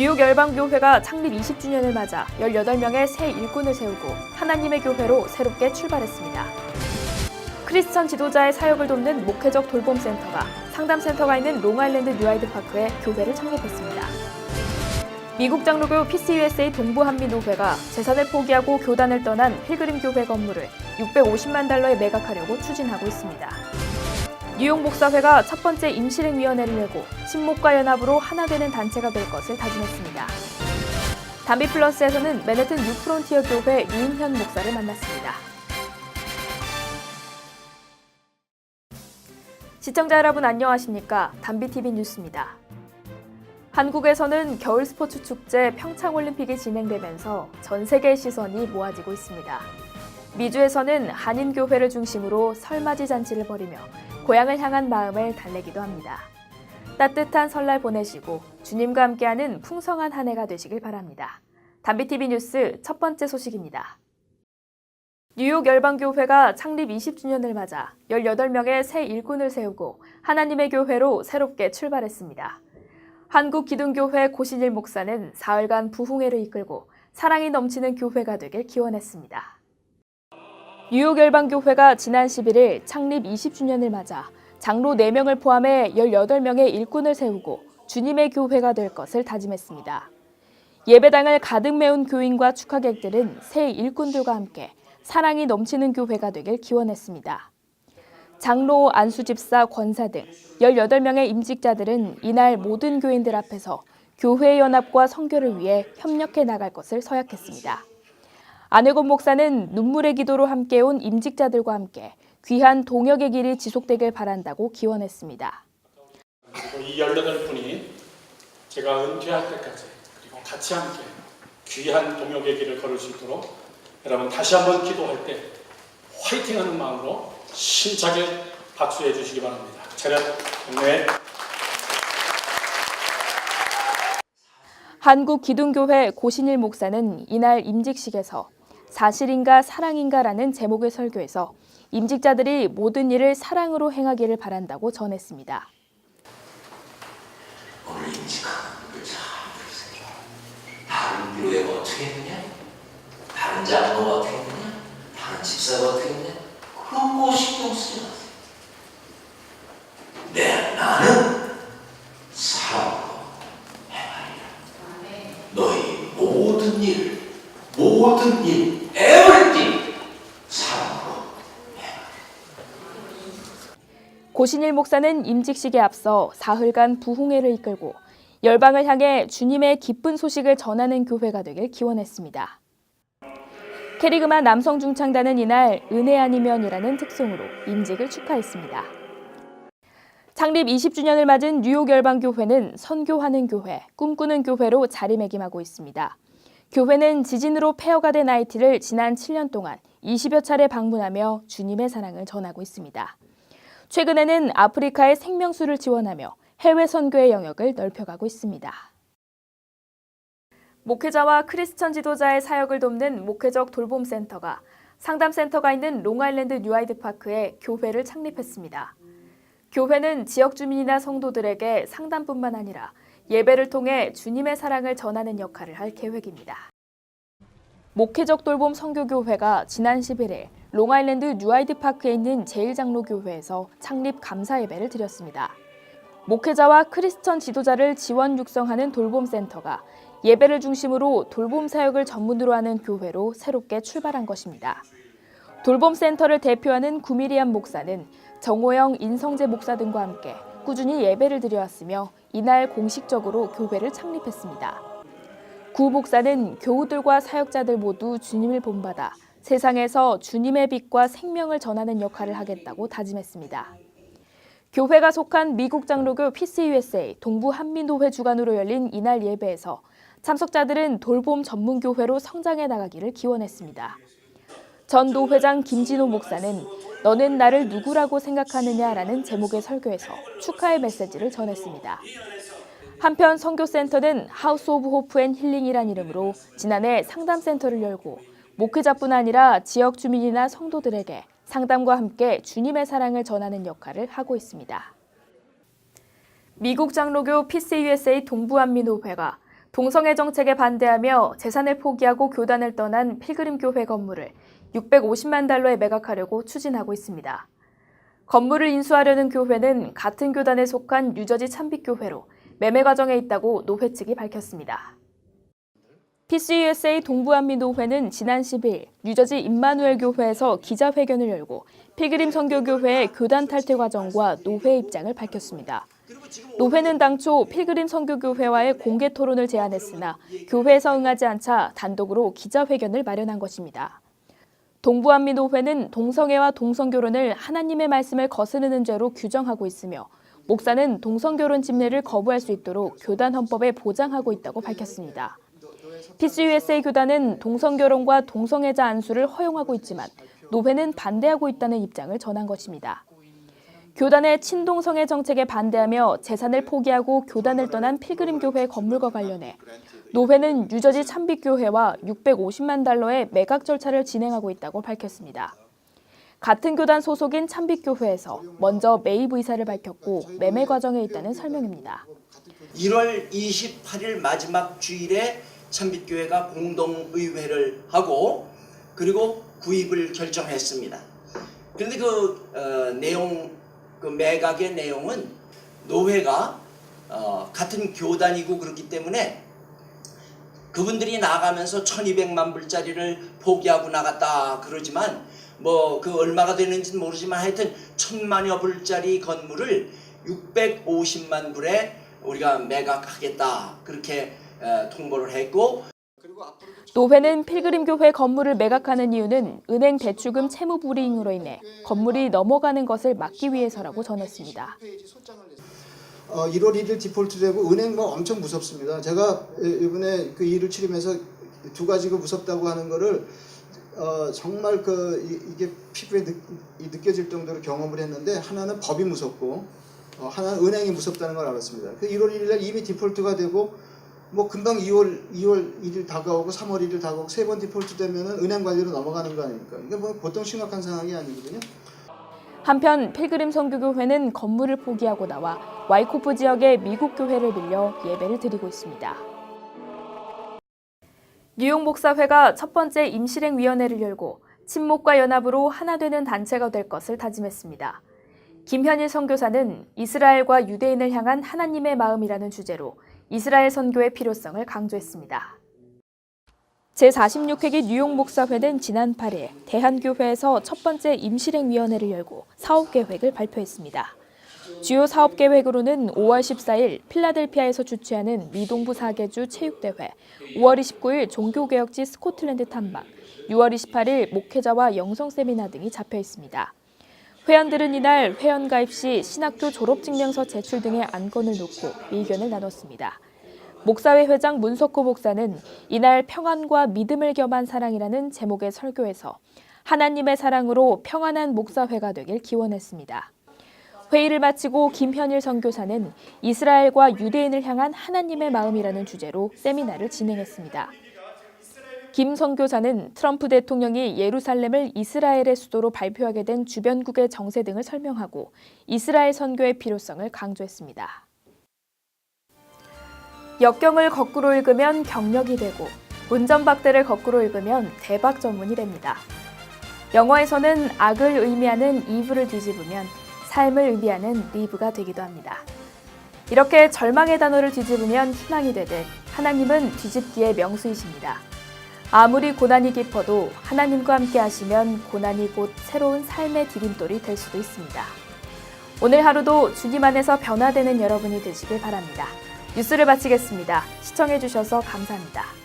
뉴욕 열방교회가 창립 20주년을 맞아 18명의 새 일꾼을 세우고 하나님의 교회로 새롭게 출발했습니다. 크리스천 지도자의 사역을 돕는 목회적 돌봄센터가 상담센터가 있는 롱아일랜드 뉴하이드파크에 교회를 창립했습니다. 미국 장로교 PCUSA 동부한미노회가 재산을 포기하고 교단을 떠난 필그림 교회 건물을 $650만 달러에 매각하려고 추진하고 있습니다. 뉴욕 목사회가 첫 번째 임실행위원회를 열고 친목과 연합으로 하나 되는 단체가 될 것을 다짐했습니다. 담비플러스에서는 맨해튼 뉴프론티어 교회 유인현 목사를 만났습니다. 시청자 여러분 안녕하십니까? 담비TV 뉴스입니다. 한국에서는 겨울 스포츠 축제 평창올림픽이 진행되면서 전 세계의 시선이 모아지고 있습니다. 미주에서는 한인교회를 중심으로 설맞이 잔치를 벌이며 고향을 향한 마음을 달래기도 합니다. 따뜻한 설날 보내시고 주님과 함께하는 풍성한 한 해가 되시길 바랍니다. 담비TV 뉴스 첫 번째 소식입니다. 뉴욕 열방교회가 창립 20주년을 맞아 18명의 새 일꾼을 세우고 하나님의 교회로 새롭게 출발했습니다. 한국기둥교회 고신일 목사는 사흘간 부흥회를 이끌고 사랑이 넘치는 교회가 되길 기원했습니다. 뉴욕 열방교회가 지난 11일 창립 20주년을 맞아 장로 4명을 포함해 18명의 일꾼을 세우고 주님의 교회가 될 것을 다짐했습니다. 예배당을 가득 메운 교인과 축하객들은 새 일꾼들과 함께 사랑이 넘치는 교회가 되길 기원했습니다. 장로, 안수집사, 권사 등 18명의 임직자들은 이날 모든 교인들 앞에서 교회의 연합과 선교를 위해 협력해 나갈 것을 서약했습니다. 안혜곤 목사는 눈물의 기도로 함께온 임직자들과 함께 귀한 동역의 길이 지속되길 바란다고 기원했습니다. 이 18분이 제가 은퇴할 때까지 그리고 같이 함께 귀한 동역의 길을 걸을 수 있도록 여러분 다시 한번 기도할 때 화이팅하는 마음으로 힘차게 박수해 주시기 바랍니다. 차렷 경례. 한국기둥교회 고신일 목사는 이날 임직식에서 사실인가 사랑인가라는 제목의 설교에서 임직자들이 모든 일을 사랑으로 행하기를 바란다고 전했습니다. 오늘 임직하는 걸 잘 보세요. 다른 교회가 어떻게 했느냐? 다른 장로가 어떻게 했느냐? 다른 집사가 어떻게 했느냐? 그런 거 신경 쓰지 마세요. 나는 사랑으로 행하리라. 너희 모든 일, everything 사랑으로 행하리라. 고신일 목사는 임직식에 앞서 사흘간 부흥회를 이끌고 열방을 향해 주님의 기쁜 소식을 전하는 교회가 되길 기원했습니다. 캐리그마 남성중창단은 이날 은혜 아니면이라는 특송으로 임직을 축하했습니다. 창립 20주년을 맞은 뉴욕 열방교회는 선교하는 교회, 꿈꾸는 교회로 자리매김하고 있습니다. 교회는 지진으로 폐허가 된 하이티를 지난 7년 동안 20여 차례 방문하며 주님의 사랑을 전하고 있습니다. 최근에는 아프리카의 생명수를 지원하며 해외 선교의 영역을 넓혀가고 있습니다. 목회자와 크리스천 지도자의 사역을 돕는 목회적 돌봄센터가 상담센터가 있는 롱아일랜드 뉴하이드파크에 교회를 창립했습니다. 교회는 지역 주민이나 성도들에게 상담뿐만 아니라 예배를 통해 주님의 사랑을 전하는 역할을 할 계획입니다. 목회적 돌봄 선교교회가 지난 11일 롱아일랜드 뉴하이드파크에 있는 제1장로교회에서 창립 감사 예배를 드렸습니다. 목회자와 크리스천 지도자를 지원 육성하는 돌봄센터가 예배를 중심으로 돌봄 사역을 전문으로 하는 교회로 새롭게 출발한 것입니다. 돌봄센터를 대표하는 구미리안 목사는 정호영 인성재 목사 등과 함께 꾸준히 예배를 드려왔으며 이날 공식적으로 교회를 창립했습니다. 구 목사는 교우들과 사역자들 모두 주님을 본받아 세상에서 주님의 빛과 생명을 전하는 역할을 하겠다고 다짐했습니다. 교회가 속한 미국 장로교 PCUSA 동부한미노회 주관으로 열린 이날 예배에서 참석자들은 돌봄 전문교회로 성장해 나가기를 기원했습니다. 전 노회장 김진호 목사는 너는 나를 누구라고 생각하느냐라는 제목의 설교에서 축하의 메시지를 전했습니다. 한편 선교센터는 하우스 오브 호프 앤 힐링이란 이름으로 지난해 상담센터를 열고 목회자뿐 아니라 지역 주민이나 성도들에게 상담과 함께 주님의 사랑을 전하는 역할을 하고 있습니다. 미국 장로교 PCUSA 동부한미노회가 동성애 정책에 반대하며 재산을 포기하고 교단을 떠난 필그림 교회 건물을 650만 달러에 매각하려고 추진하고 있습니다. 건물을 인수하려는 교회는 같은 교단에 속한 뉴저지 참빛교회로 매매 과정에 있다고 노회 측이 밝혔습니다. PCUSA 동부한미노회는 지난 10일 뉴저지 임마누엘 교회에서 기자회견을 열고 필그림 선교교회의 교단 탈퇴 과정과 노회 입장을 밝혔습니다. 노회는 당초 필그림 선교교회와의 공개 토론을 제안했으나 교회에서 응하지 않자 단독으로 기자회견을 마련한 것입니다. 동부한미노회는 동성애와 동성결혼을 하나님의 말씀을 거스르는 죄로 규정하고 있으며 목사는 동성결혼 집례를 거부할 수 있도록 교단 헌법에 보장하고 있다고 밝혔습니다. PCUSA 교단은 동성결혼과 동성애자 안수를 허용하고 있지만 노회는 반대하고 있다는 입장을 전한 것입니다. 교단의 친동성애 정책에 반대하며 재산을 포기하고 교단을 떠난 필그림 교회 건물과 관련해 노회는 뉴저지 참빛교회와 650만 달러의 매각 절차를 진행하고 있다고 밝혔습니다. 같은 교단 소속인 참빛교회에서 먼저 매입 의사를 밝혔고 매매 과정에 있다는 설명입니다. 1월 28일 마지막 주일에 참빛교회가 공동의회를 하고 그리고 구입을 결정했습니다. 그런데 그 매각의 내용은 노회가 같은 교단이고 그렇기 때문에 그분들이 나가면서 1200만 불짜리를 포기하고 나갔다 그러지만 뭐 그 얼마가 되는지는 모르지만 하여튼 1000만여 불짜리 건물을 650만 불에 우리가 매각하겠다 그렇게 통보를 했고 노회는 필그림교회 건물을 매각하는 이유는 은행 대출금 채무 불이익으로 인해 건물이 넘어가는 것을 막기 위해서라고 전했습니다. 1월 1일 디폴트되고 은행 뭐 엄청 무섭습니다. 제가 이번에 그 일을 치르면서 두 가지가 무섭다고 하는 거를 정말 이게 피부에 느껴질 정도로 경험을 했는데 하나는 법이 무섭고 하나는 은행이 무섭다는 걸 알았습니다. 그 1월 1일 날 이미 디폴트가 되고 뭐 금방 2월 1일 다가오고 3월 1일 다가오고 세 번 디폴트 되면은 은행 관리로 넘어가는 거 아닙니까? 이게 뭐 보통 심각한 상황이 아니거든요. 한편 필그림 선교교회는 건물을 포기하고 나와 와이코프 지역의 미국 교회를 빌려 예배를 드리고 있습니다. 뉴욕 목사회가 첫 번째 임실행위원회를 열고 친목과 연합으로 하나 되는 단체가 될 것을 다짐했습니다. 김현일 선교사는 이스라엘과 유대인을 향한 하나님의 마음이라는 주제로 이스라엘 선교의 필요성을 강조했습니다. 제46회기 뉴욕 목사회는 지난 8일 대한교회에서 첫 번째 임실행위원회를 열고 사업계획을 발표했습니다. 주요 사업계획으로는 5월 14일 필라델피아에서 주최하는 미동부 4개주 체육대회, 5월 29일 종교개혁지 스코틀랜드 탐방, 6월 28일 목회자와 영성 세미나 등이 잡혀 있습니다. 회원들은 이날 회원가입 시 신학교 졸업증명서 제출 등의 안건을 놓고 의견을 나눴습니다. 목사회 회장 문석호 목사는 이날 평안과 믿음을 겸한 사랑이라는 제목의 설교에서 하나님의 사랑으로 평안한 목사회가 되길 기원했습니다. 회의를 마치고 김현일 선교사는 이스라엘과 유대인을 향한 하나님의 마음이라는 주제로 세미나를 진행했습니다. 김 선교사는 트럼프 대통령이 예루살렘을 이스라엘의 수도로 발표하게 된 주변국의 정세 등을 설명하고 이스라엘 선교의 필요성을 강조했습니다. 역경을 거꾸로 읽으면 경력이 되고 운전박대를 거꾸로 읽으면 대박 전문이 됩니다. 영어에서는 악을 의미하는 evil을 뒤집으면 삶을 의미하는 live가 되기도 합니다. 이렇게 절망의 단어를 뒤집으면 희망이 되듯 하나님은 뒤집기의 명수이십니다. 아무리 고난이 깊어도 하나님과 함께 하시면 고난이 곧 새로운 삶의 디딤돌이 될 수도 있습니다. 오늘 하루도 주님 안에서 변화되는 여러분이 되시길 바랍니다. 뉴스를 마치겠습니다. 시청해주셔서 감사합니다.